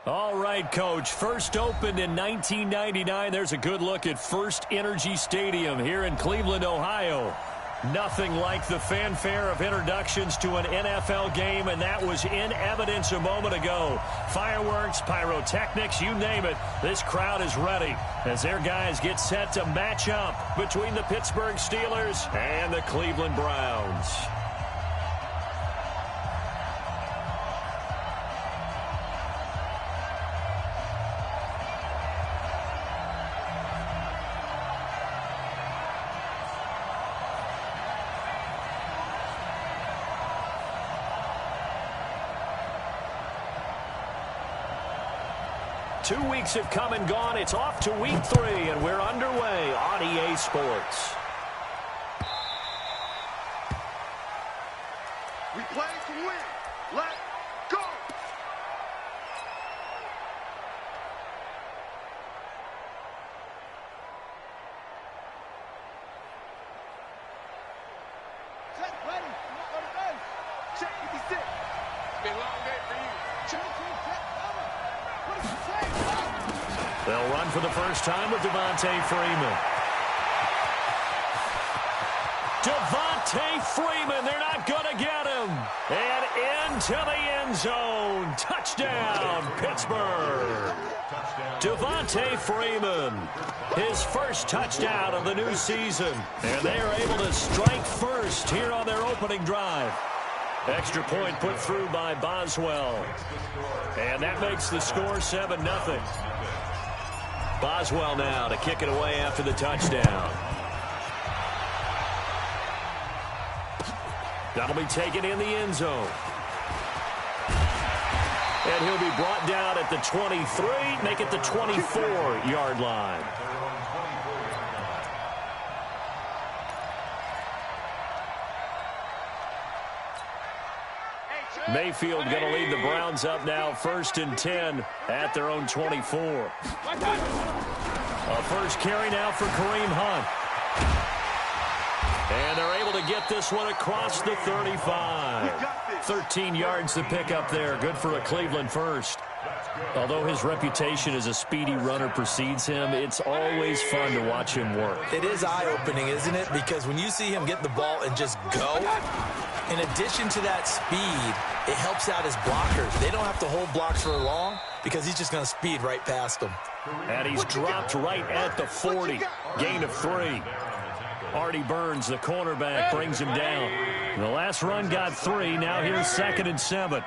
All right, Coach. First opened in 1999. There's a good look at First Energy Stadium here in Cleveland, Ohio. Nothing like the fanfare of introductions to an NFL game, and that was in evidence a moment ago. Fireworks, pyrotechnics, you name it. This crowd is ready as their guys get set to match up between the Pittsburgh Steelers and the Cleveland Browns. Two weeks have come and gone. It's off to week 3, and we're underway on EA Sports. We play to win. Let's go! Set, ready. Go to base. Check 56. It's been a long day for you. Check, check, cover. What is it say? They'll run for the first time with Devontae Freeman. Devontae Freeman, they're not going to get him. And into the end zone. Touchdown, Pittsburgh. Devontae Freeman, his first touchdown of the new season. And they are able to strike first here on their opening drive. Extra point put through by Boswell. And that makes the score 7-0. Boswell now to kick it away after the touchdown. That'll be taken in the end zone. And he'll be brought down at the 23, make it the 24-yard line. Mayfield going to lead the Browns up now, 1st and 10 at their own 24. A first carry now for Kareem Hunt. And they're able to get this one across the 35. 13 yards to pick up there. Good for a Cleveland first. Although his reputation as a speedy runner precedes him, it's always fun to watch him work. It is eye-opening, isn't it? Because when you see him get the ball and just go, in addition to that speed, it helps out his blockers. They don't have to hold blocks for long because he's just going to speed right past them. And he's dropped right at the 40. Gain of 3. Artie Burns, the cornerback, brings him down. The last run got 3. Now here's 2nd and 7.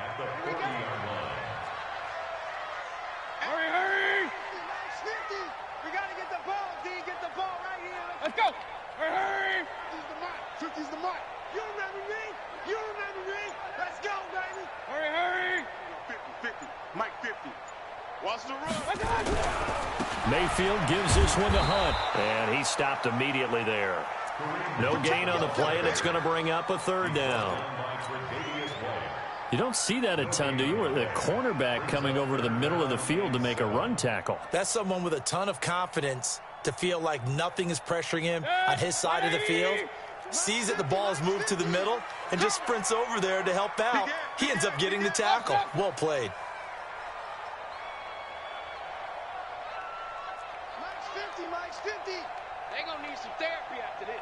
Let's go! Hurry! He's the mark. You remember me? You remember me? Let's go, baby! Hurry! 50, Mike 50. Watch the run. Mayfield gives this one to Hunt, and he stopped immediately there. No gain on the play, and it's going to bring up a 3rd down. You don't see that a ton, do you? Or the cornerback coming over to the middle of the field to make a run tackle. That's someone with a ton of confidence to feel like nothing is pressuring him on his side of the field. Sees that the ball is moved to the middle and just sprints over there to help out. He ends up getting the tackle. Well played. Mike's 50. They're going to need some therapy after this.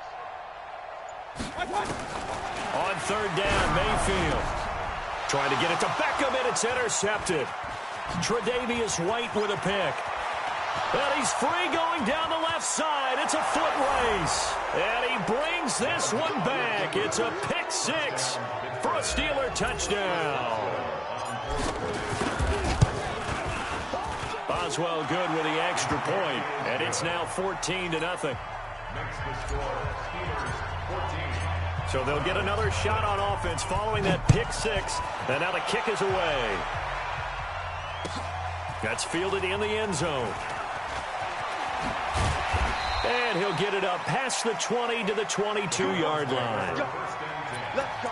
On 3rd down, Mayfield trying to get it to Beckham, and it's intercepted. Tre'Davious White with a pick. And he's free going down the left side. It's a foot race. And he brings this one back. It's a pick 6 for a Steeler touchdown. Boswell good with the extra point. And it's now 14-0. So they'll get another shot on offense following that pick 6. And now the kick is away. That's fielded in the end zone. And he'll get it up past the 20 to the 22-yard line. Let's go.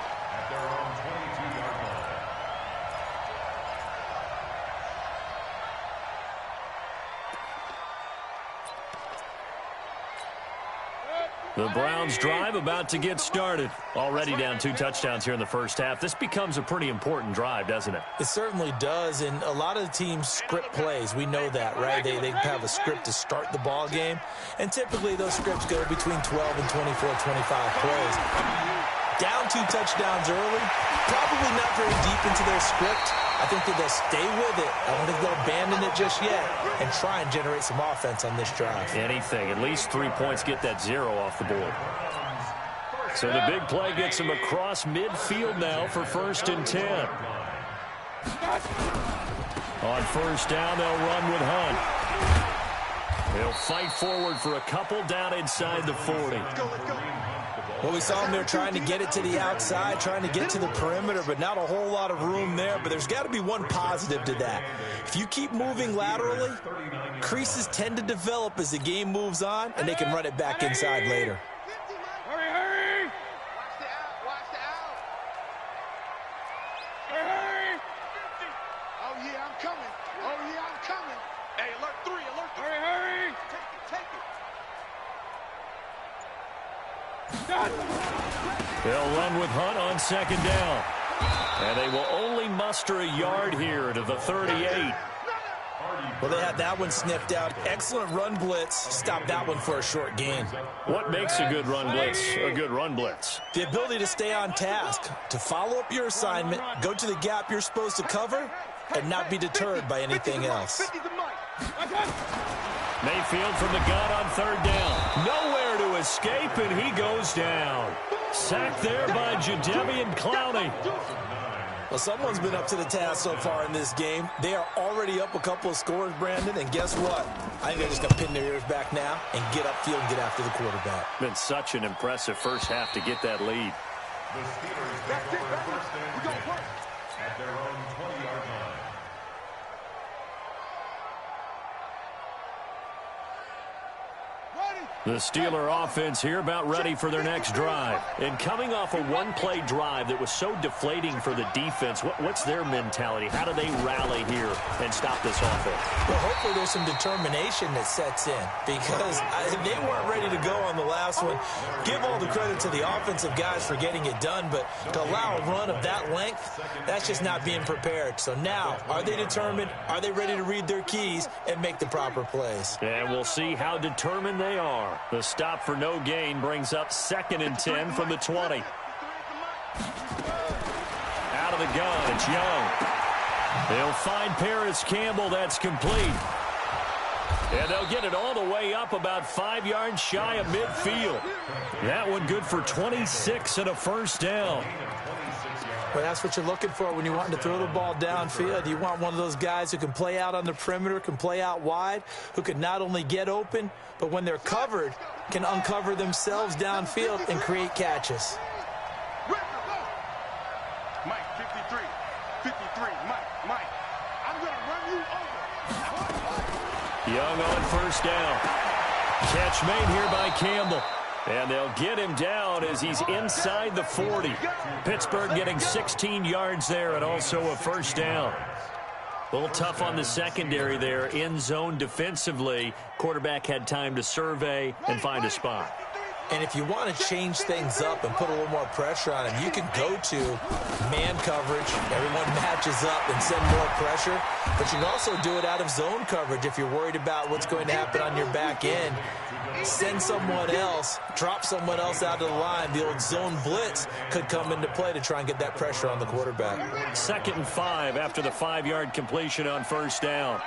The Browns drive about to get started. Already down 2 touchdowns here in the first half. This becomes a pretty important drive, doesn't it? It certainly does, and a lot of the teams script plays. We know that, right? They have a script to start the ball game, and typically those scripts go between 12 and 24, 25 plays. Down 2 touchdowns early, probably not very deep into their script. I think that they'll stay with it. I don't think they'll abandon it just yet and try and generate some offense on this drive. Anything. At least 3 points, get that 0 off the board. So the big play gets them across midfield now for 1st and 10. On 1st down, they'll run with Hunt. They'll fight forward for a couple down inside the 40. Well, we saw them there trying to get it to the outside, trying to get to the perimeter, but not a whole lot of room there. But there's got to be one positive to that. If you keep moving laterally, creases tend to develop as the game moves on, and they can run it back inside later. Hurry, hurry! Watch the out, watch the out! Hurry, hurry! Oh, yeah, I'm coming. Oh, yeah, I'm coming. Hey, alert 3, alert 3. Hurry, hurry! Take it. They'll run with Hunt on 2nd down. And they will only muster a yard here to the 38. Well, they had that one sniffed out. Excellent run blitz. Stop that one for a short gain. What makes a good run blitz a good run blitz? The ability to stay on task, to follow up your assignment, go to the gap you're supposed to cover, and not be deterred by anything else. Mayfield from the gun on 3rd down. Nowhere to escape, and he goes down. Sacked there by Jadeveon Clowney. Well, someone's been up to the task so far in this game. They are already up a couple of scores, Brandon, and guess what? I think they're just going to pin their ears back now and get upfield and get after the quarterback. Been such an impressive first half to get that lead. The Steelers get the first down at their own 20-yard line. The Steeler offense here about ready for their next drive. And coming off a one-play drive that was so deflating for the defense, what's their mentality? How do they rally here and stop this offense? Well, hopefully there's some determination that sets in because they weren't ready to go on the last one. Give all the credit to the offensive guys for getting it done, but to allow a run of that length, that's just not being prepared. So now, are they determined? Are they ready to read their keys and make the proper plays? And we'll see how determined they are. The stop for no gain brings up 2nd and 10 from the 20. Out of the gun, it's Young. They'll find Paris Campbell. That's complete. And they'll get it all the way up about 5 yards shy of midfield. That one good for 26 and a 1st down. Well, that's what you're looking for when you want to throw the ball downfield. You want one of those guys who can play out on the perimeter, can play out wide, who can not only get open, but when they're covered, can uncover themselves downfield and create catches. Mike, 53, Mike. I'm going to run you over. Young on 1st down. Catch made here by Campbell. And they'll get him down as he's inside the 40. Pittsburgh getting 16 yards there and also a 1st down. A little tough on the secondary there. In zone defensively. Quarterback had time to survey and find a spot. And if you want to change things up and put a little more pressure on him, you can go to man coverage. Everyone matches up and send more pressure. But you can also do it out of zone coverage if you're worried about what's going to happen on your back end. Send someone else, drop someone else out of the line. The old zone blitz could come into play to try and get that pressure on the quarterback. 2nd and 5 after the 5-yard completion on 1st down.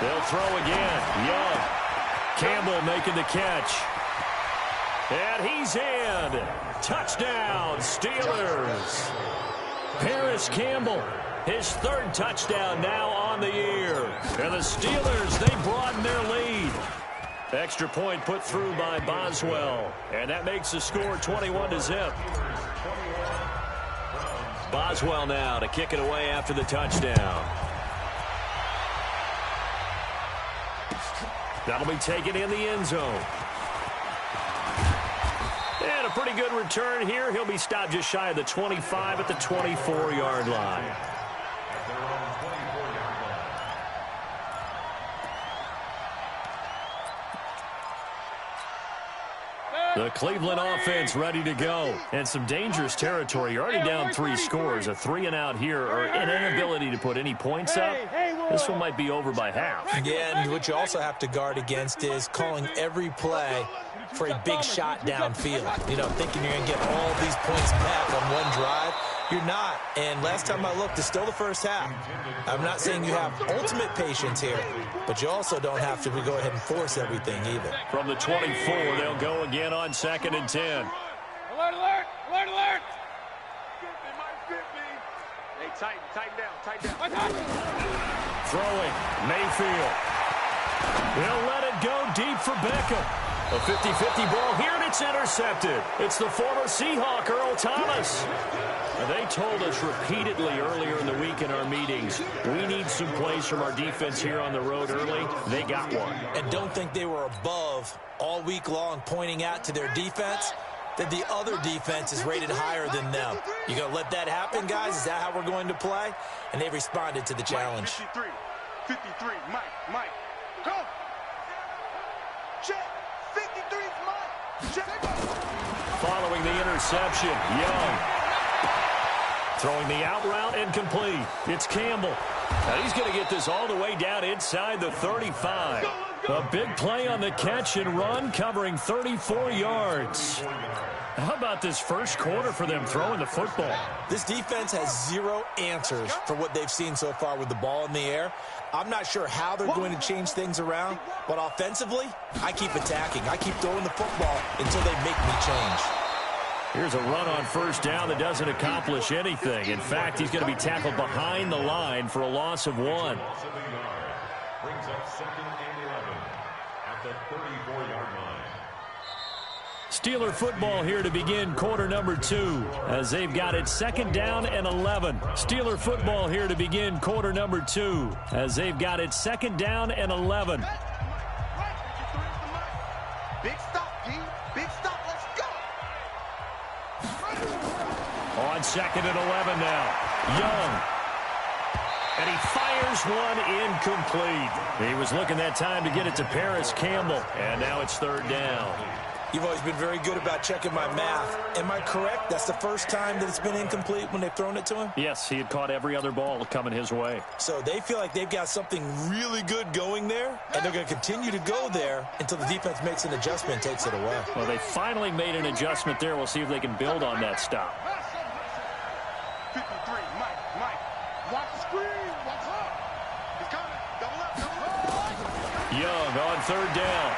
They'll throw again. Young. Campbell making the catch. And he's in. Touchdown, Steelers. Paris Campbell, his 3rd touchdown now on the year. And the Steelers, they broaden their lead. Extra point put through by Boswell. And that makes the score 21-0. Boswell now to kick it away after the touchdown. That'll be taken in the end zone. And a pretty good return here. He'll be stopped just shy of the 25 at the 24-yard line. The Cleveland offense ready to go. And some dangerous territory. You're already down 3 scores. A 3-and-out here, or an inability to put any points up. This one might be over by half. Yeah, and what you also have to guard against is calling every play for a big shot downfield. You know, thinking you're going to get all these points back on one drive. You're not. And last time I looked, it's still the first half. I'm not saying you have ultimate patience here, but you also don't have to go ahead and force everything either. From the 24, they'll go again on 2nd and 10. Alert, alert, alert, alert. 50, hey, tighten down. Throwing, Mayfield. They'll let it go deep for Beckham. A 50-50 ball here, and it's intercepted. It's the former Seahawk, Earl Thomas. They told us repeatedly earlier in the week in our meetings, we need some plays from our defense here on the road early. They got one. And don't think they were above all week long pointing out to their defense that the other defense is rated higher than them. You going to let that happen, guys? Is that how we're going to play? And they responded to the challenge. 53, Mike, go! Check, 53's Mike, check. Following the interception, Young. Throwing the out route incomplete. It's Campbell. Now he's going to get this all the way down inside the 35. A big play on the catch and run, covering 34 yards. How about this first quarter for them throwing the football? This defense has 0 answers for what they've seen so far with the ball in the air. I'm not sure how they're going to change things around, but offensively, I keep attacking. I keep throwing the football until they make me change. Here's a run on first down that doesn't accomplish anything. In fact, he's going to be tackled behind the line for a loss of 1. Brings up 2nd and 11 at the 34-yard line. Steeler football here to begin quarter number 2 as they've got it 2nd down and 11. Steeler football here to begin quarter number 2 as they've got it 2nd down and 11. Big stop, G. Big stop. Let's go. On 2nd and 11 now. Young. And he fires one incomplete. He was looking that time to get it to Paris Campbell. And now it's 3rd down. You've always been very good about checking my math. Am I correct? That's the first time that it's been incomplete when they've thrown it to him? Yes, he had caught every other ball coming his way. So they feel like they've got something really good going there, and they're going to continue to go there until the defense makes an adjustment and takes it away. Well, they finally made an adjustment there. We'll see if they can build on that stop. 53, Mike. Watch the screen. Watch up. He's coming. Double up. Young on 3rd down.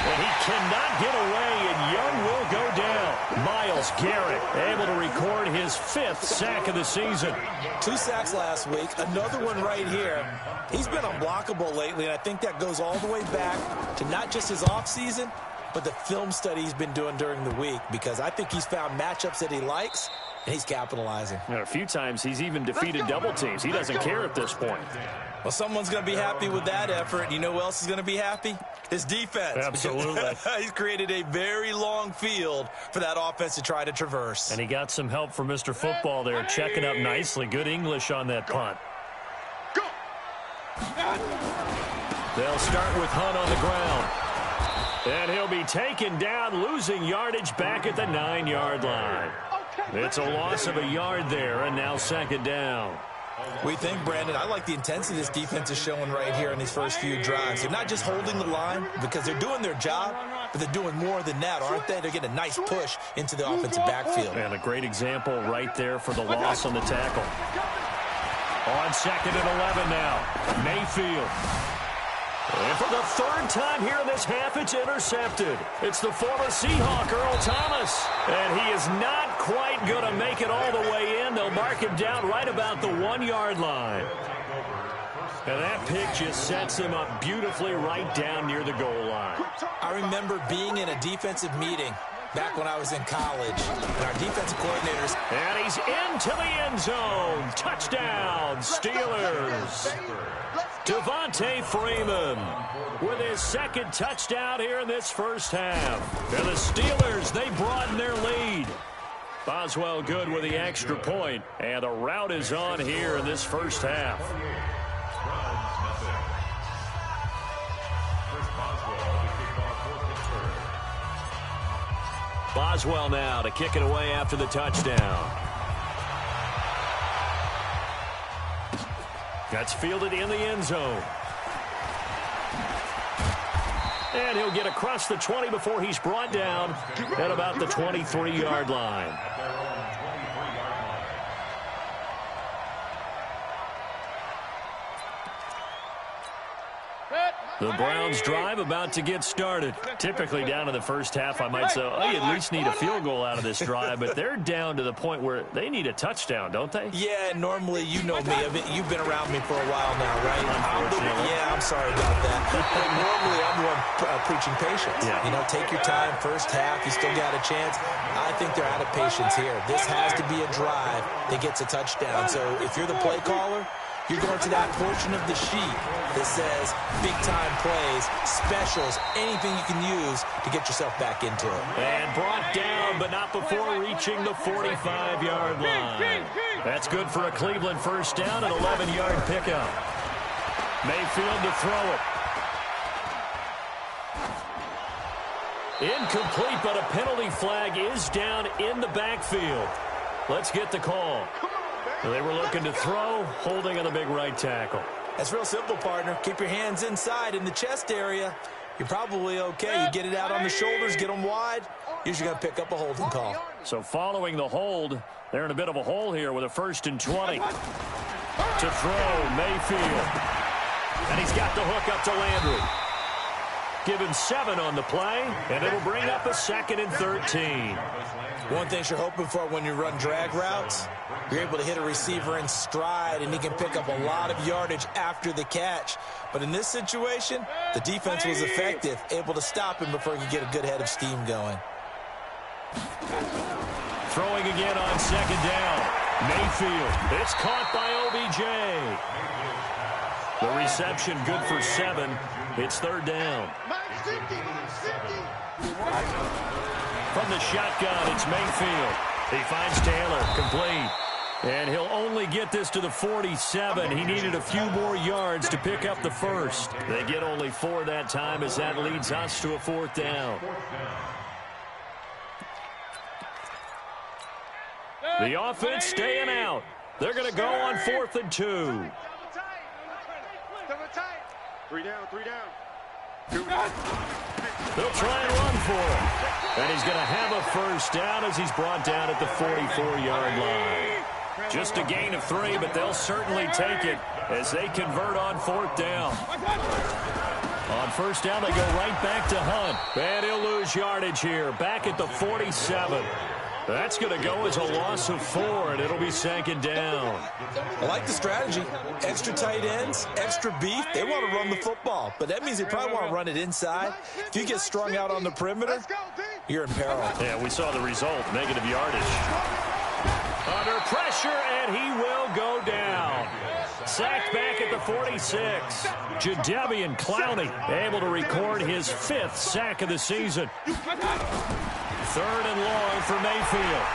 And he cannot get away, and Young will go down. Myles Garrett able to record his 5th sack of the season. 2 sacks last week, another one right here. He's been unblockable lately, and I think that goes all the way back to not just his offseason, but the film study he's been doing during the week, because I think he's found matchups that he likes, and he's capitalizing. A few times he's even defeated double teams. He doesn't care at this point. Well, someone's going to be happy with that effort. You know who else is going to be happy? His defense. Absolutely. He's created a very long field for that offense to try to traverse. And he got some help from Mr. Football there, checking up nicely. Good English on that punt. Go. They'll start with Hunt on the ground. And he'll be taken down, losing yardage back at the 9-yard line. It's a loss of a yard there, and now 2nd down. We think, Brandon, I like the intensity this defense is showing right here in these first few drives. They're not just holding the line because they're doing their job, but they're doing more than that, aren't they? They're getting a nice push into the offensive backfield. And a great example right there for the loss on the tackle. On 2nd and 11 now, Mayfield. And for the 3rd time here in this half, it's intercepted. It's the former Seahawk, Earl Thomas. And he is not quite going to make it all the way in. They'll mark him down right about the 1-yard line. And that pick just sets him up beautifully right down near the goal line. I remember being in a defensive meeting back when I was in college, and our defensive coordinators. And he's into the end zone. Touchdown, Steelers. Devontae Freeman with his 2nd touchdown here in this first half. And the Steelers, they broaden their lead. Boswell good with the extra point, and the route is on here in this first half. Chris Boswell, the kickoff Boswell now to kick it away after the touchdown. That's fielded in the end zone. And he'll get across the 20 before he's brought down at about the 23-yard line. The Browns drive about to get started. Typically down in the first half, I might say, oh, you at least need a field goal out of this drive, but they're down to the point where they need a touchdown, don't they? Yeah, normally, you know me. You've been around me for a while now, right? I'm sorry about that. But normally, I'm the one preaching patience. Yeah. You know, take your time. First half, you still got a chance. I think they're out of patience here. This has to be a drive that gets a touchdown. So if you're the play caller, you're going to that portion of the sheet that says big-time plays, specials, anything you can use to get yourself back into it. And brought down, but not before reaching the 45-yard line. That's good for a Cleveland first down, an 11-yard pickup. Mayfield to throw it. Incomplete, but a penalty flag is down in the backfield. Let's get the call. They were looking to throw, holding on the big right tackle. That's real simple, partner. Keep your hands inside in the chest area. You're probably okay. You get it out on the shoulders, get them wide. Usually going to pick up a holding call. So following the hold, they're in a bit of a hole here with a 1st and 20. To throw, Mayfield. And he's got the hook up to Landry. Give him 7 on the play, and it'll bring up a 2nd and 13. One thing you're hoping for when you run drag routes, you're able to hit a receiver in stride, and he can pick up a lot of yardage after the catch. But in this situation, the defense was effective, able to stop him before he could get a good head of steam going. Throwing again on 2nd down. Mayfield. It's caught by OBJ. The reception good for 7. It's 3rd down. From the shotgun, it's Mayfield. He finds Taylor, complete. And he'll only get this to the 47. He needed a few more yards to pick up the 1st. They get only 4 that time as that leads us to a 4th down. The offense staying out. They're going to go on 4th and 2. 3 down, 3 down. They'll try and run for it. And he's going to have a 1st down as he's brought down at the 44-yard line. Just a gain of 3, but they'll certainly take it as they convert on 4th down. On 1st down, they go right back to Hunt. And he'll lose yardage here, back at the 47. That's going to go as a loss of 4, and it'll be 2nd down. I like the strategy. Extra tight ends, extra beef. They want to run the football, but that means they probably want to run it inside. If you get strung out on the perimeter, you're in peril. Yeah, we saw the result, negative yardage. Under pressure, and he will go down. Sacked back at the 46. Jadeveon Clowney able to record his 5th sack of the season. 3rd and long for Mayfield.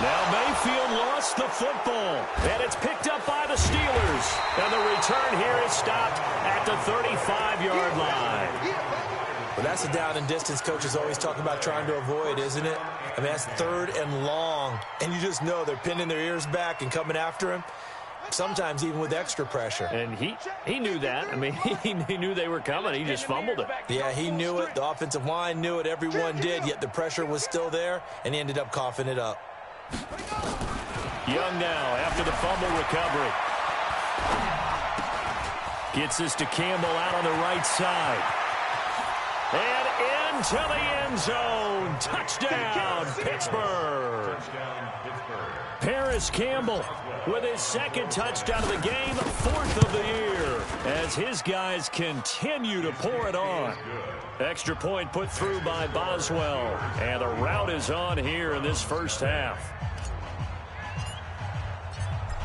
Now Mayfield lost the football, and it's picked up by the Steelers. And the return here is stopped at the 35-yard line. Well, that's a down and distance coaches always talk about trying to avoid, isn't it? I mean, that's 3rd and long, and you just know they're pinning their ears back and coming after him. Sometimes even with extra pressure. And he knew that. I mean, he knew they were coming. He just fumbled it. Yeah, he knew it. The offensive line knew it. Everyone did, yet the pressure was still there, and he ended up coughing it up. Young now after the fumble recovery. Gets this to Campbell out on the right side. And into the end zone. Touchdown, Pittsburgh. Paris Campbell with his 2nd touchdown of the game, 4th of the year, as his guys continue to pour it on. Extra point put through by Boswell, and a rout is on here in this first half.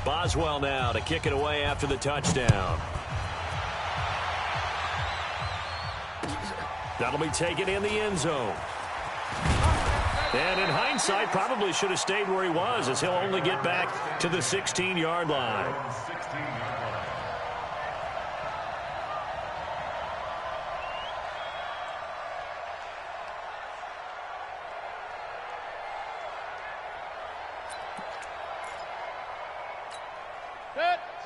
Boswell now to kick it away after the touchdown. That'll be taken in the end zone. And in hindsight, probably should have stayed where he was, as he'll only get back to the 16-yard line.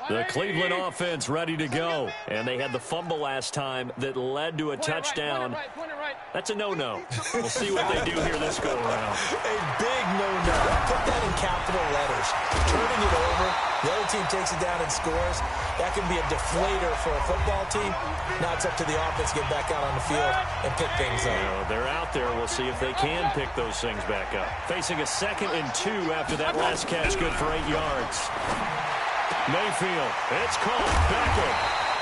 The Cleveland offense ready to go. And they had the fumble last time that led to a touchdown. That's a no-no. We'll see what they do here this go-around. A big no-no. Put that in capital letters. Turning it over, the other team takes it down and scores. That can be a deflator for a football team. Now it's up to the offense to get back out on the field and pick things up. They're out there. We'll see if they can pick those things back up. Facing a 2nd and 2 after that last catch, good for 8 yards. Mayfield, it's caught. Beckham.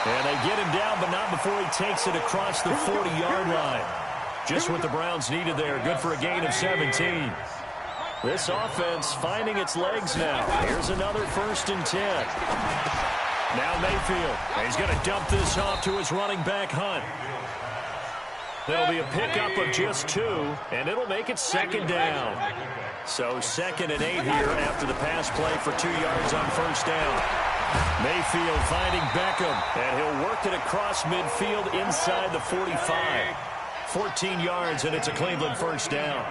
And they get him down, but not before he takes it across the 40-yard line. Just what the Browns needed there. Good for a gain of 17. This offense finding its legs now. Here's another 1st and 10. Now Mayfield. He's going to dump this off to his running back, Hunt. That'll be a pickup of just 2, and it'll make it 2nd down. So 2nd and 8 here after the pass play for 2 yards on 1st down. Mayfield finding Beckham, and he'll work it across midfield inside the 45. 14 yards, and it's a Cleveland 1st down.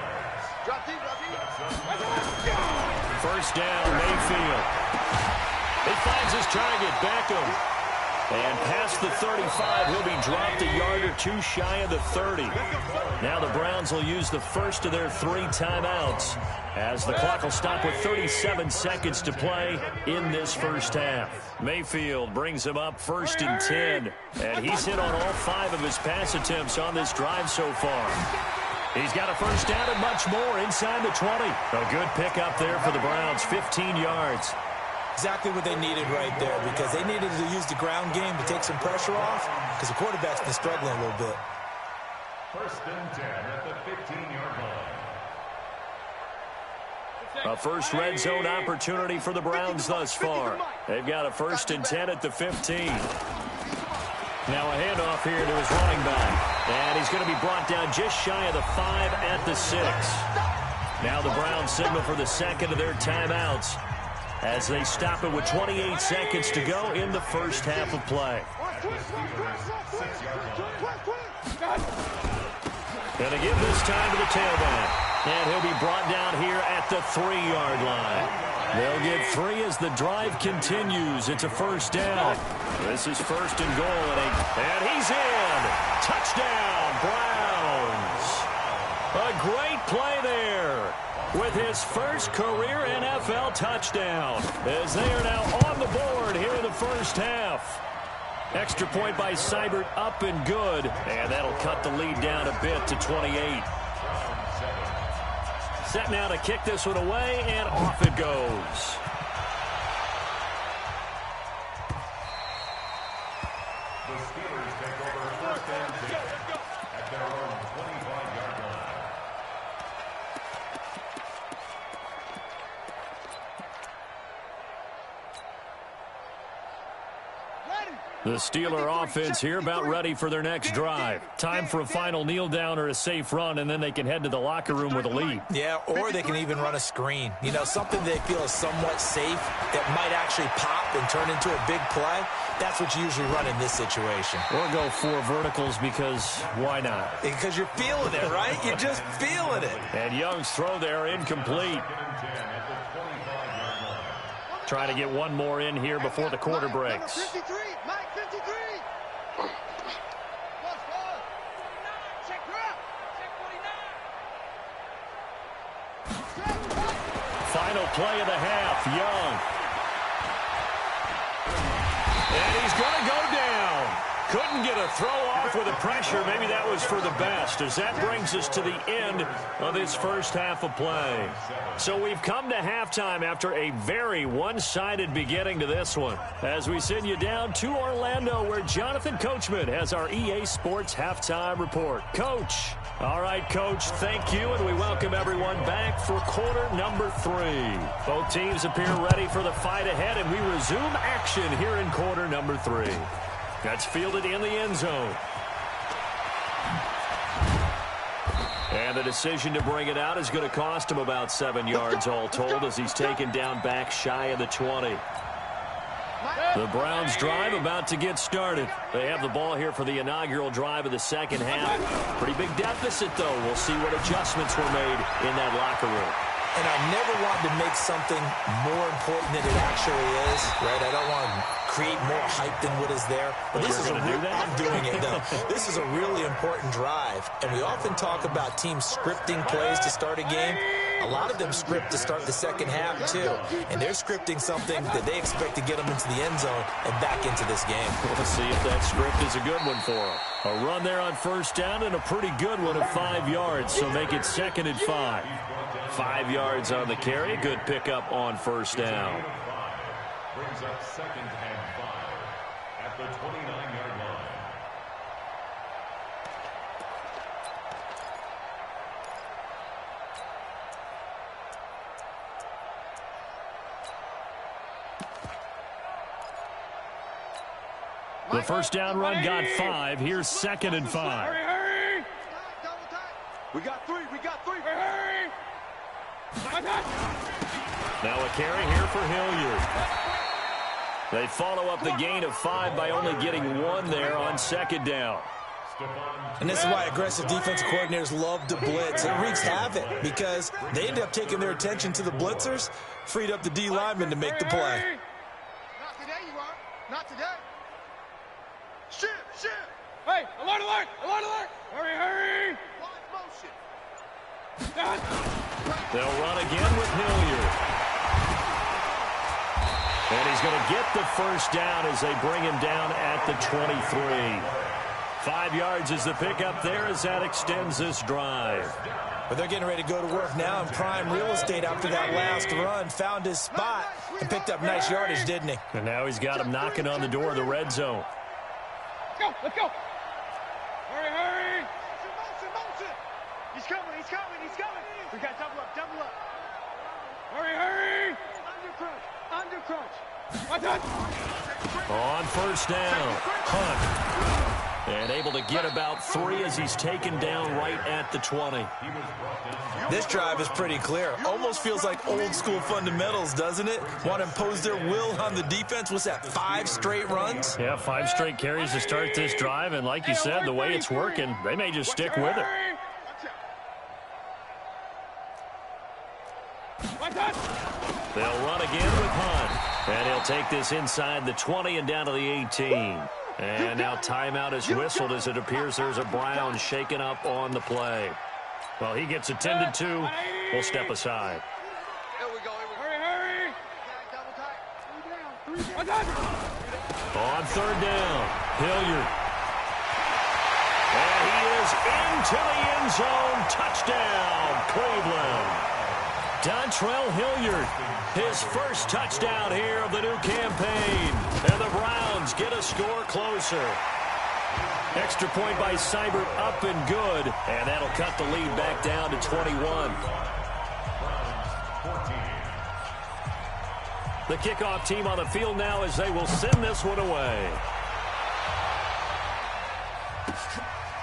1st down, Mayfield. He finds his target, Beckham. And past the 35, he'll be dropped a yard or 2 shy of the 30. Now the Browns will use the first of their 3 timeouts as the clock will stop with 37 seconds to play in this first half. Mayfield brings him up 1st and 10, and he's hit on all 5 of his pass attempts on this drive so far. He's got a 1st down and much more inside the 20. A good pickup there for the Browns, 15 yards. Exactly what they needed right there, because they needed to use the ground game to take some pressure off, because the quarterback's been struggling a little bit. 1st and 10 at the 15-yard line. A first red zone opportunity for the Browns thus far. They've got a 1st and 10 at the 15. Now a handoff here to his running back. And he's going to be brought down just shy of the 5 at the 6. Now the Browns signal for the 2nd of their timeouts as they stop it with 28 seconds to go in the first half of play. Gonna give this time to the tailback. And he'll be brought down here at the 3-yard line. They'll get 3 as the drive continues. It's a 1st down. This is 1st and goal. And he's in. Touchdown, Browns. A great play there with his first career NFL touchdown, as they are now on the board here in the first half. Extra point by Seibert, up and good, and that'll cut the lead down a bit to 28. Set now to kick this one away, and off it goes. The Steelers take over 1st and 10 at their own 25-yard line. The Steeler offense here about ready for their next drive. Time for a final kneel down or a safe run, and then they can head to the locker room with a lead. Yeah, or they can even run a screen. You know, something they feel is somewhat safe that might actually pop and turn into a big play. That's what you usually run in this situation. Or go 4 verticals, because why not? Because you're feeling it, right? You're just feeling it. And Young's throw there incomplete. Trying to get one more in here before the quarter breaks. 53, Mike 53. Final play of the half, Young. And he's going to go down. Couldn't get a throw off with the pressure. Maybe that was for the best, as that brings us to the end of this first half of play. So we've come to halftime after a very one-sided beginning to this one, as we send you down to Orlando, where Jonathan Coachman has our EA Sports halftime report. Coach. All right, Coach, thank you, and we welcome everyone back for quarter number 3. Both teams appear ready for the fight ahead, and we resume action here in quarter number 3. That's fielded in the end zone. And the decision to bring it out is going to cost him about 7 yards all told, as he's taken down back shy of the 20. The Browns drive about to get started. They have the ball here for the inaugural drive of the second half. Pretty big deficit, though. We'll see what adjustments were made in that locker room. And I never want to make something more important than it actually is, right? I don't want to create more hype than what is there. But this is I'm doing it, though. This is a really important drive. And we often talk about teams scripting plays to start a game. A lot of them script to start the second half, too. And they're scripting something that they expect to get them into the end zone and back into this game. We'll see if that script is a good one for them. A run there on first down and a pretty good one of 5 yards, so make it 2nd and 5. 5 yards on the carry. Good pickup on first down. Brings up 2nd and 5 at the 29-yard line. The first down run got 5. Here's 2nd and 5. Hurry! We got 3. We got 3. Hurry! Now a carry here for Hilliard. They follow up the gain of 5 by only getting 1 there on 2nd down. And this is why aggressive defensive coordinators love to blitz. It wreaks havoc because they end up taking their attention to the blitzers, freed up the D lineman to make the play. Not today, you are. Not today. Shift, shift. Hey, alert, alert, alert, alert. Hurry, hurry. Watch motion. They'll run again with Hilliard. And he's going to get the first down as they bring him down at the 23. 5 yards is the pickup there as that extends this drive. But they're getting ready to go to work now in prime real estate after that last run. Found his spot and picked up nice yardage, didn't he? And now he's got him knocking on the door of the red zone. Let's go, let's go. Hurry, hurry. Motion, motion. He's coming, he's coming, he's coming. We got double up, double up. Hurry, hurry. Under crunch, under crunch. On first down, Hunt. And able to get about 3 as he's taken down right at the 20. This drive is pretty clear. Almost feels like old school fundamentals, doesn't it? Want to impose their will on the defense. What's that, 5 straight runs? Yeah, 5 straight carries to start this drive. And like you said, the way it's working, they may just stick with it. They'll run again with Hunt. And he'll take this inside the 20 and down to the 18. And now timeout is whistled as it appears there's a Brown shaken up on the play. Well, he gets attended to. We'll step aside. Here we go. Hurry, hurry. Double tight. On 3rd down, Hilliard. And he is into the end zone. Touchdown, Cleveland. Dontrell Hilliard, his first touchdown here of the new campaign. And the Browns get a score closer. Extra point by Seibert up and good. And that'll cut the lead back down to 21. The kickoff team on the field now as they will send this one away.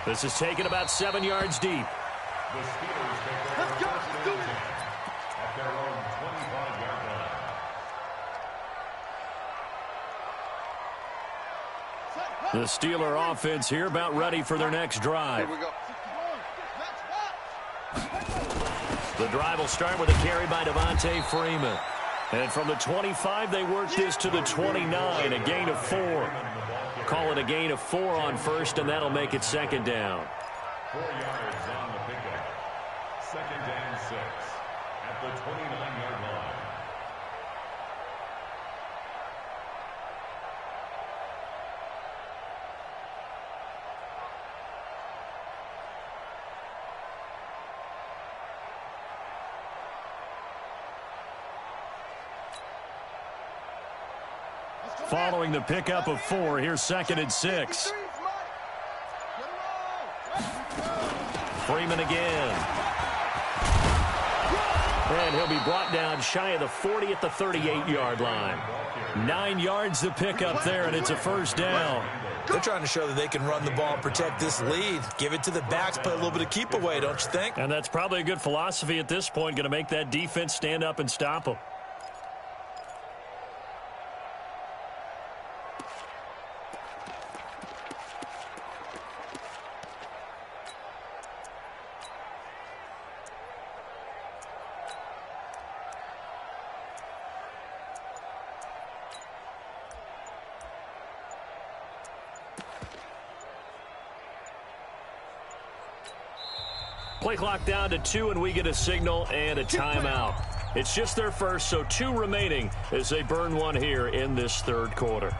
This is taken about 7 yards deep. Let's go. Let's do it. At their own 25-yard line. The Steeler offense here about ready for their next drive. Here we go. The drive will start with a carry by Devontae Freeman. And from the 25, they work this to the 29, a gain of 4. Call it a gain of 4 on first, and that'll make it 2nd down. 4 yards on the pickup. 2nd and 6 at the 29-yard line. Following the pickup of 4, here's 2nd and 6. Freeman again. And he'll be brought down shy of the 40 at the 38-yard line. 9 yards to pick up there, and it's a first down. They're trying to show that they can run the ball and protect this lead. Give it to the backs, play a little bit of keep away, don't you think? And that's probably a good philosophy at this point, going to make that defense stand up and stop them. Play clock down to 2, and we get a signal and a timeout. It's just their first, so 2 remaining as they burn one here in this third quarter.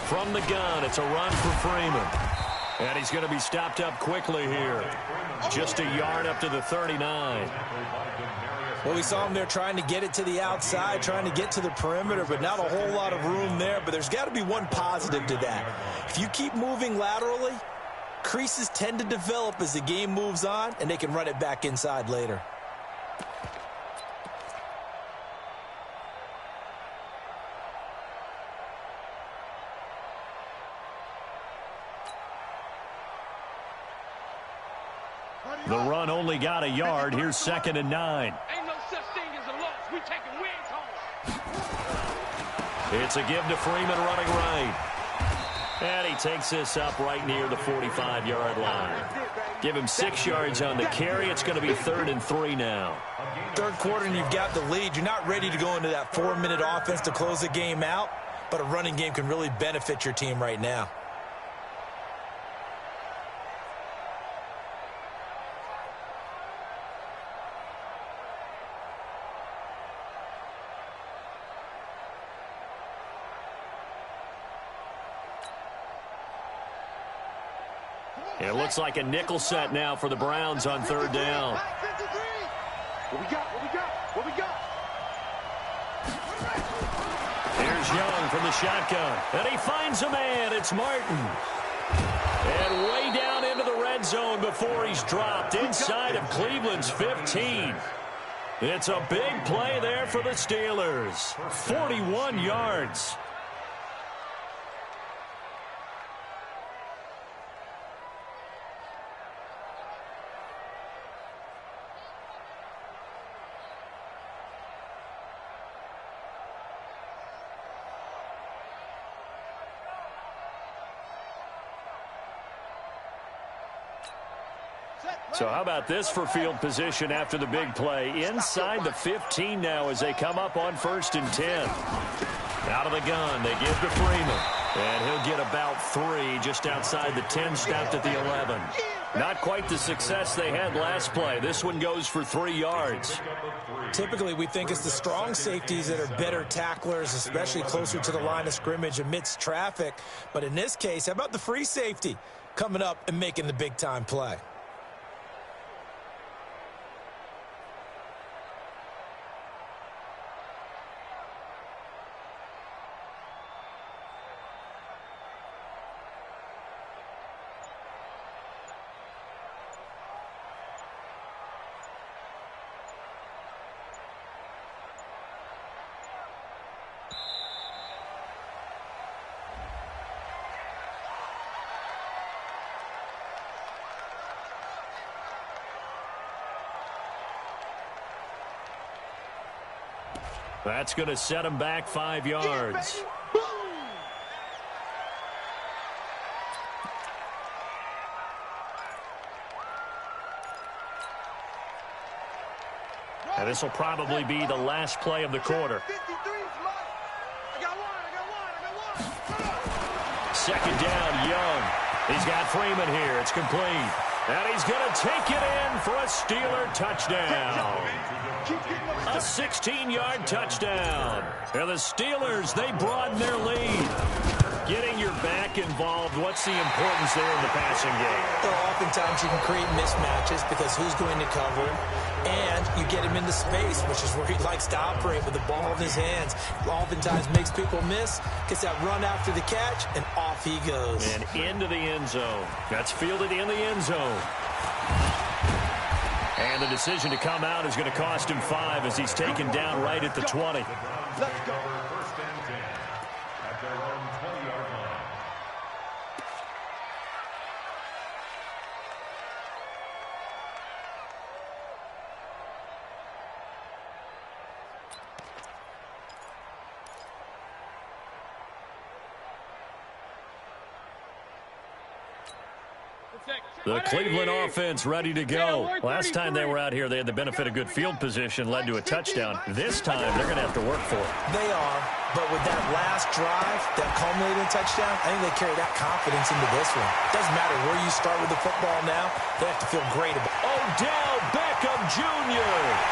From the gun, it's a run for Freeman. And he's going to be stopped up quickly here. Just a yard up to the 39. Well, we saw him there trying to get it to the outside, trying to get to the perimeter, but not a whole lot of room there. But there's got to be one positive to that. If you keep moving laterally, creases tend to develop as the game moves on, and they can run it back inside later. The run only got a yard. Here's 2nd and 9. Ain't no such thing as a loss. We taking wins home. It's a give to Freeman running right. And he takes this up right near the 45-yard line. Give him 6 yards on the carry. It's going to be 3rd and 3 now. Third quarter and you've got the lead. You're not ready to go into that 4-minute offense to close the game out, but a running game can really benefit your team right now. It looks like a nickel set now for the Browns on 3rd down. What we got? What we got? What we got? Here's Young from the shotgun. And he finds a man. It's Martin. And way down into the red zone before he's dropped inside of Cleveland's 15. It's a big play there for the Steelers. 41 yards. So how about this for field position after the big play? Inside the 15 now as they come up on 1st and 10. Out of the gun, they give to Freeman. And he'll get about 3 just outside the 10, stopped at the 11. Not quite the success they had last play. This one goes for 3 yards. Typically, we think it's the strong safeties that are better tacklers, especially closer to the line of scrimmage amidst traffic. But in this case, how about the free safety coming up and making the big-time play? That's going to set him back 5 yards. And this will probably be the last play of the quarter. 2nd down, Young. He's got Freeman here. It's complete. And he's going to take it in for a Steeler touchdown. A 16-yard touchdown. And the Steelers, they broaden their lead. Getting your back involved, what's the importance there in the passing game? Well, oftentimes you can create mismatches because who's going to cover him, and you get him into space, which is where he likes to operate with the ball in his hands. Oftentimes makes people miss, gets that run after the catch, and off he goes. And into the end zone. That's fielded in the end zone. And the decision to come out is going to cost him 5 as he's taken down right at the 20. Let's go. First and 10 at their own 20-yard line. The Cleveland offense ready to go. Last time they were out here, they had the benefit of good field position, led to a touchdown. This time, they're going to have to work for it. They are, but with that last drive, that culminating touchdown, I think they carry that confidence into this one. Doesn't matter where you start with the football now, they have to feel great about it. Odell Beckham Jr.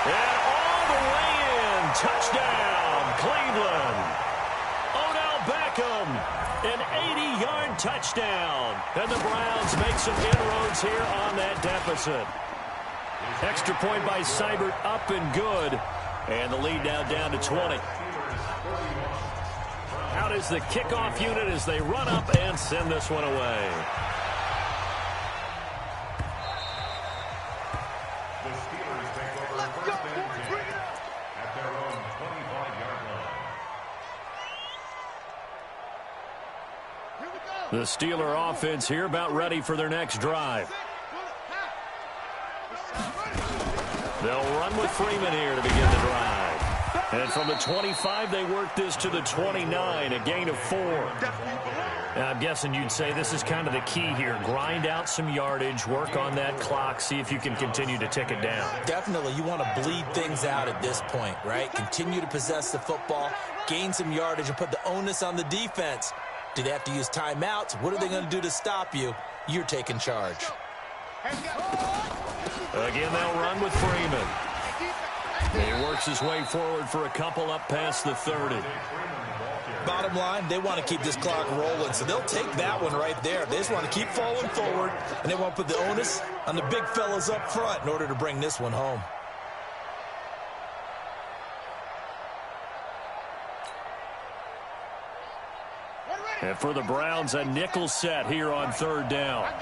And all the way in. Touchdown, Cleveland. Odell Beckham, an 80-yard touchdown. And the Browns make some inroads here on that deficit. Extra point by Seibert, up and good. And the lead now down to 20. Out is the kickoff unit as they run up and send this one away. The Steelers take over first and 10 at their own 25-yard line. The Steeler offense here about ready for their next drive. They'll run with Freeman here to begin the drive. And from the 25, they work this to the 29, a gain of 4. Now, I'm guessing you'd say this is kind of the key here. Grind out some yardage, work on that clock, see if you can continue to tick it down. Definitely, you want to bleed things out at this point, right? Continue to possess the football, gain some yardage, and put the onus on the defense. Do they have to use timeouts? What are they going to do to stop you? You're taking charge. Again, they'll run with Freeman. He works his way forward for a couple up past the 30. Bottom line, they want to keep this clock rolling, so they'll take that one right there. They just want to keep falling forward, and they want to put the onus on the big fellas up front in order to bring this one home. And for the Browns, a nickel set here on third down.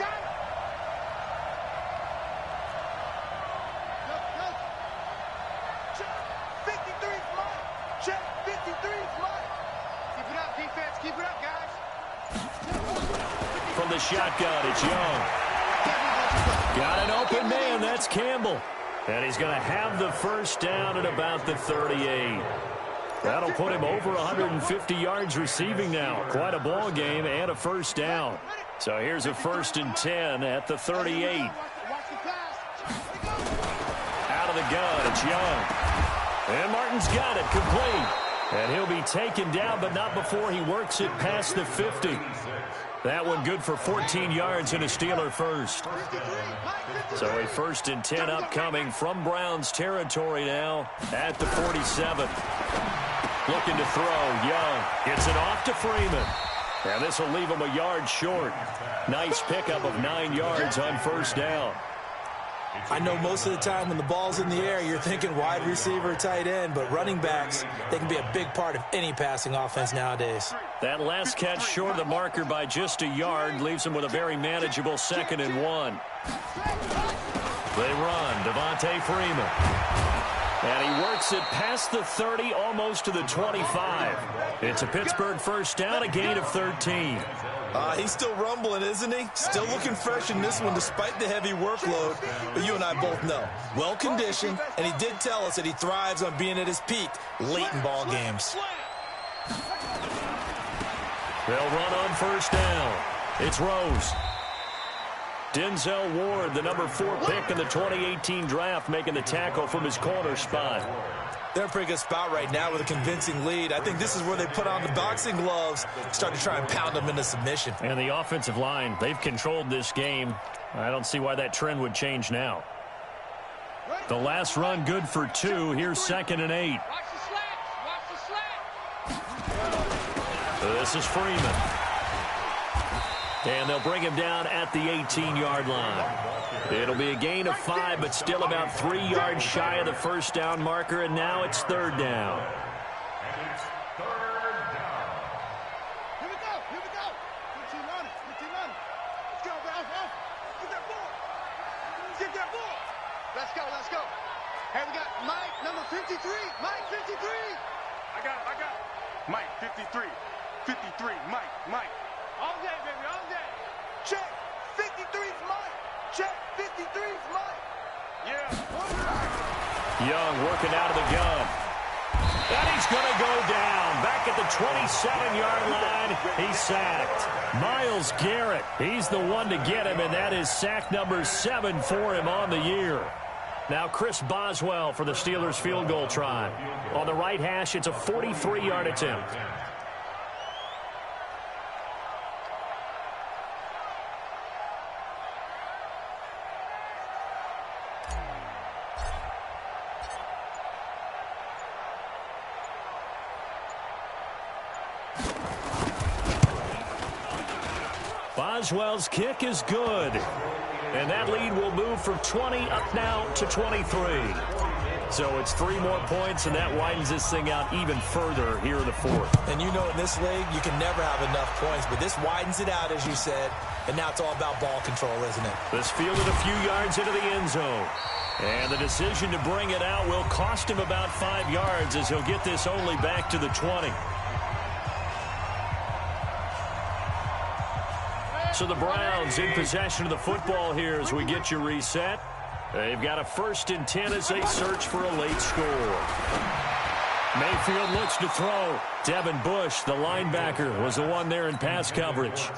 From the shotgun, it's Young. Got an open man, that's Campbell. And he's going to have the first down at about the 38. That'll put him over 150 yards receiving now. Quite a ball game and a first down. So here's a 1st and 10 at the 38. Out of the gun, it's Young. And Martin's got it, complete. And he'll be taken down, but not before he works it past the 50. That one good for 14 yards and a Steeler first. So a 1st and 10 upcoming from Browns territory now at the 47. Looking to throw, Young gets it off to Freeman. And this will leave him a yard short. Nice pickup of 9 yards on first down. I know most of the time when the ball's in the air, you're thinking wide receiver, tight end, but running backs, they can be a big part of any passing offense nowadays. That last catch short of the marker by just a yard leaves him with a very manageable 2nd and 1. They run, Devontae Freeman. And he works it past the 30, almost to the 25. It's a Pittsburgh first down, a gain of 13. He's still rumbling, isn't he? Still looking fresh in this one despite the heavy workload. But you and I both know, well-conditioned, and he did tell us that he thrives on being at his peak late in ball games. They'll run on first down. It's Rose. Denzel Ward, the number 4 pick in the 2018 draft, making the tackle from his corner spot. They're in a pretty good spot right now with a convincing lead. I think this is where they put on the boxing gloves, start to try and pound them into submission. And the offensive line, they've controlled this game. I don't see why that trend would change now. The last run good for 2. Here's 2nd and 8. This is Freeman. And they'll bring him down at the 18-yard line. It'll be a gain of 5, but still about 3 yards shy of the first down marker, and now it's 3rd down. And it's 3rd down. Here we go, here we go. 15 on it, 15 on it. Let's go, Ralph. Get that ball. Get that ball. Let's go, let's go. Hey, we got Mike, number 53. Mike, 53. I got it. Mike, 53. 53, Mike. All day, baby, all day. Check. 53's Mike. Check. 53's Mike. Yeah. Young working out of the gun. And he's going to go down. Back at the 27-yard line, he's sacked. Myles Garrett, he's the one to get him, and that is sack number 7 for him on the year. Now Chris Boswell for the Steelers field goal try. On the right hash, it's a 43-yard attempt. Boswell's kick is good. And that lead will move from 20 up now to 23. So it's 3 more points, and that widens this thing out even further here in the fourth. And you know in this league, you can never have enough points, but this widens it out, as you said, and now it's all about ball control, isn't it? This fielded a few yards into the end zone. And the decision to bring it out will cost him about 5 yards as he'll get this only back to the 20. So the Browns in possession of the football here as we get you reset. They've got a 1st and 10 as they search for a late score. Mayfield looks to throw. Devin Bush, the linebacker, was the one there in pass coverage.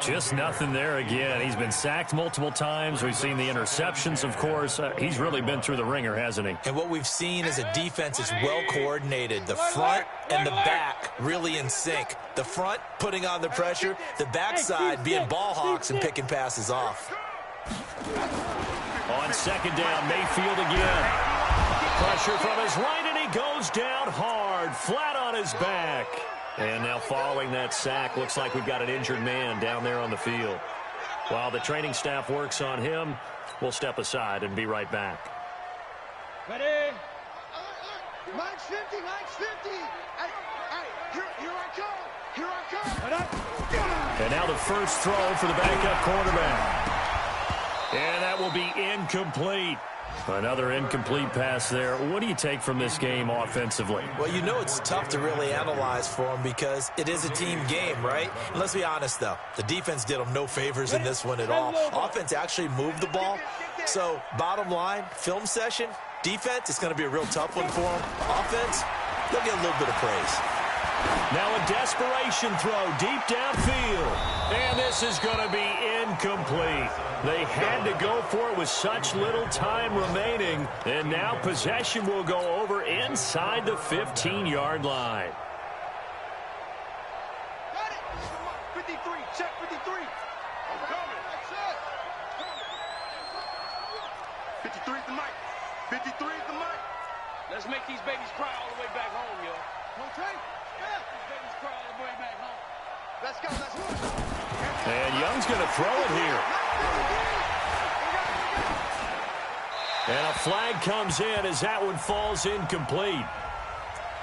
Just nothing there again. He's been sacked multiple times. We've seen the interceptions, of course. He's really been through the ringer, hasn't he? And what we've seen is a defense that's well coordinated. The front and the back really in sync. The front putting on the pressure, the backside being ball hawks and picking passes off. On 2nd down, Mayfield again. Pressure from his right, and he goes down hard, flat on his back. And now following that sack, looks like we've got an injured man down there on the field. While the training staff works on him, we'll step aside and be right back. Ready? Mike's 50, Mike's 50. Hey, here I come. Here I come. And now the first throw for the backup quarterback. And that will be incomplete. Another incomplete pass there. What do you take from this game offensively? Well, you know it's tough to really analyze for them because it is a team game, right? And let's be honest, though. The defense did them no favors in this one at all. Offense actually moved the ball. So, bottom line, film session, defense, it's going to be a real tough one for them. Offense, they'll get a little bit of praise. Now a desperation throw deep downfield. And this is going to be incomplete. They had to go for it with such little time remaining. And now possession will go over inside the 15-yard line. Got it. 53, check 53. I'm coming. That's it. 53 is the mic. 53 is the mic. Let's make these babies cry all the way back home, yo. Okay. These babies cry all the way back home. Let's go. Let's go. And Young's going to throw it here. And a flag comes in as that one falls incomplete.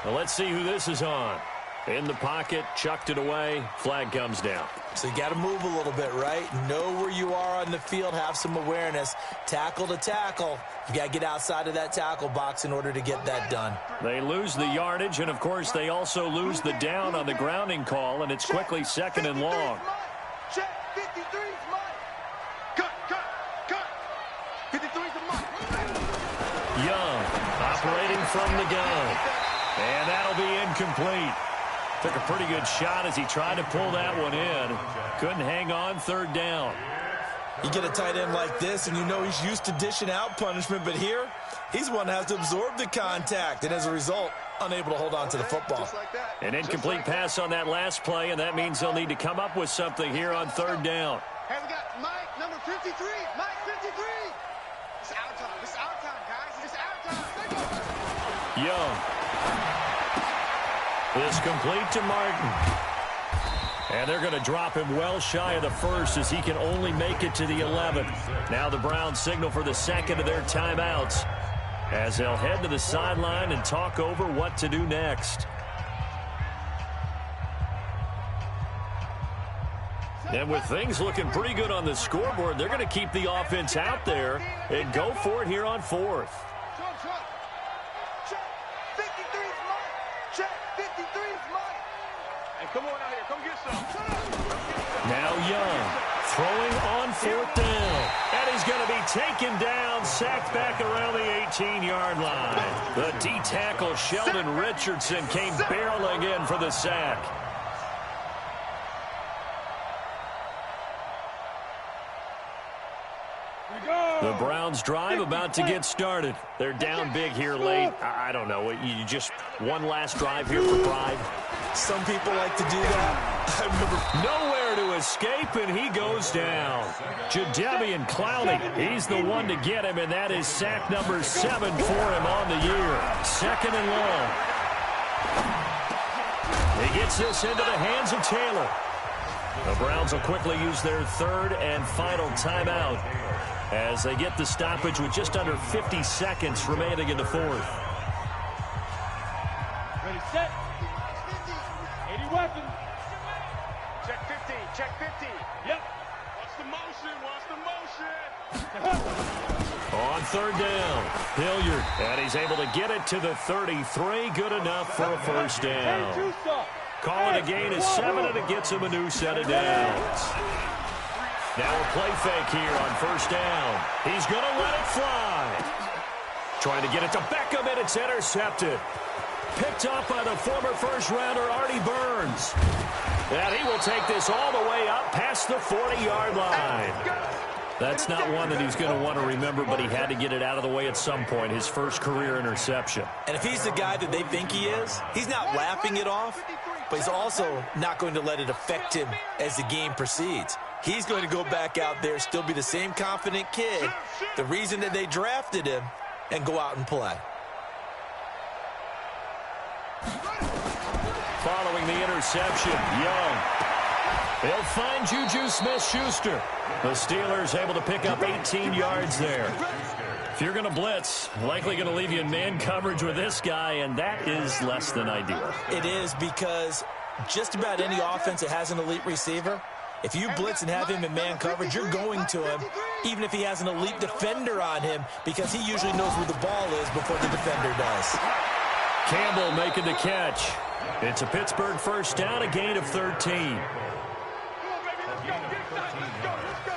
Well, let's see who this is on. In the pocket, chucked it away, flag comes down. So you got to move a little bit, right? Know where you are on the field, have some awareness. Tackle to tackle. You got to get outside of that tackle box in order to get that done. They lose the yardage, and of course they also lose the down on the grounding call, and it's quickly 2nd and long. Check 53 is mine. Cut. 53 is the mic. Young operating from the gun. And that'll be incomplete. Took a pretty good shot as he tried to pull that one in. Couldn't hang on 3rd down. You get a tight end like this, and you know he's used to dishing out punishment, but here, he's one that has to absorb the contact, and as a result, unable to hold on to the football. An incomplete pass on that last play, and that means they'll need to come up with something here on 3rd down. Hey, we got Mike, number 53. Mike 53. It's our time. It's our time, guys. It's our time. Young. This complete to Martin. And they're going to drop him well shy of the 1st as he can only make it to the 11th. Now the Browns signal for the 2nd of their timeouts as they'll head to the sideline and talk over what to do next. And with things looking pretty good on the scoreboard, they're going to keep the offense out there and go for it here on 4th. Check 53 is mine. Check 53 is mine. Hey, come on out here. Come get some. Now Young Throwing on 4th down. And he's going to be taken down, sacked back around the 18-yard line. The D-tackle, Sheldon Richardson, came barreling in for the sack. The Browns drive about to get started. They're down big here late. I don't know. You just one last drive here for pride. Some people like to do that. I remember nowhere to escape, and he goes down. Jadeveon Clowney, he's the one to get him, and that is sack number 7 for him on the year. 2nd and long. He gets this into the hands of Taylor. The Browns will quickly use their 3rd and final timeout as they get the stoppage with just under 50 seconds remaining in the 4th. Ready, set. 80 weapons. Check 50, check 50. Yep. Watch the motion, On 3rd down, Hilliard, and he's able to get it to the 33. Good enough for a first down. Call it a gain of 7, and it gets him a new set of downs. Now a play fake here on 1st down. He's going to let it fly. Trying to get it to Beckham, and it's intercepted. Picked up by the former first-rounder Artie Burns. And he will take this all the way up past the 40-yard line. That's not one that he's going to want to remember, but he had to get it out of the way at some point, his first career interception. And if he's the guy that they think he is, he's not laughing it off, but he's also not going to let it affect him as the game proceeds. He's going to go back out there, still be the same confident kid, the reason that they drafted him, and go out and play. Following the interception, Young. He'll find Juju Smith-Schuster. The Steelers able to pick up 18 yards there. If you're going to blitz, likely going to leave you in man coverage with this guy, and that is less than ideal. It is, because just about any offense that has an elite receiver, if you blitz and have him in man coverage, you're going to him, even if he has an elite defender on him, because he usually knows where the ball is before the defender does. Campbell making the catch. It's a Pittsburgh first down, a gain of 13. Come on, baby, let's go. Get excited. Let's go.